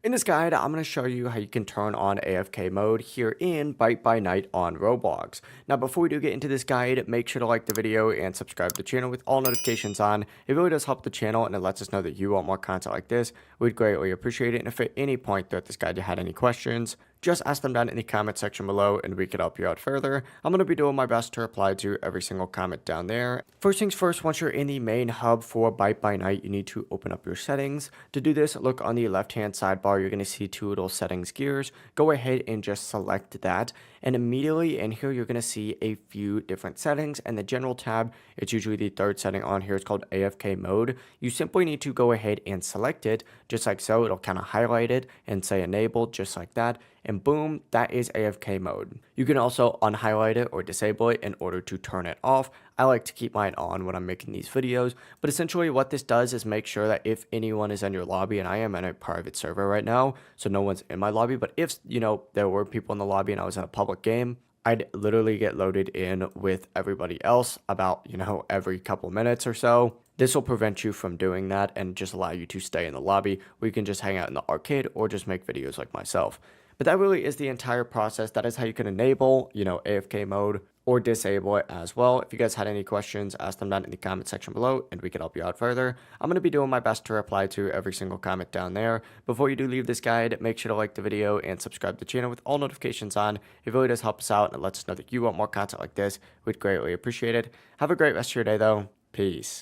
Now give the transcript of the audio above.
In this guide, I'm going to show you how you can turn on AFK mode here in Bite By Night on Roblox. Now, before we do get into this guide, make sure to like the video and subscribe to the channel with all notifications on. It really does help the channel and it lets us know that you want more content like this. We'd greatly appreciate it. And if at any point throughout this guide you had any questions, just ask them down in the comment section below and we could help you out further. I'm going to be doing my best to reply to every single comment down there. First things first, once you're in the main hub for Bite By Night, you need to open up your settings. To do this, look on the left-hand sidebar, you're going to see two little settings gears. Go ahead and just select that. And immediately in here, you're going to see a few different settings. And the general tab, it's usually the third setting on here. It's called AFK mode. You simply need to go ahead and select it just like so. It'll kind of highlight it and say enabled just like that. And boom, that is AFK mode. You can also unhighlight it or disable it in order to turn it off. I like to keep mine on when I'm making these videos, but essentially what this does is make sure that if anyone is in your lobby, and I am in a private server right now, so no one's in my lobby, but if, there were people in the lobby and I was in a public game, I'd literally get loaded in with everybody else about, every couple minutes or so. This will prevent you from doing that and just allow you to stay in the lobby where you can just hang out in the arcade or just make videos like myself. But that really is the entire process. That is how you can enable, AFK mode or disable it as well. If you guys had any questions, ask them down in the comment section below and we can help you out further. I'm going to be doing my best to reply to every single comment down there. Before you do leave this guide, make sure to like the video and subscribe to the channel with all notifications on. It really does help us out and it lets us know that you want more content like this. We'd greatly appreciate it. Have a great rest of your day though. Peace.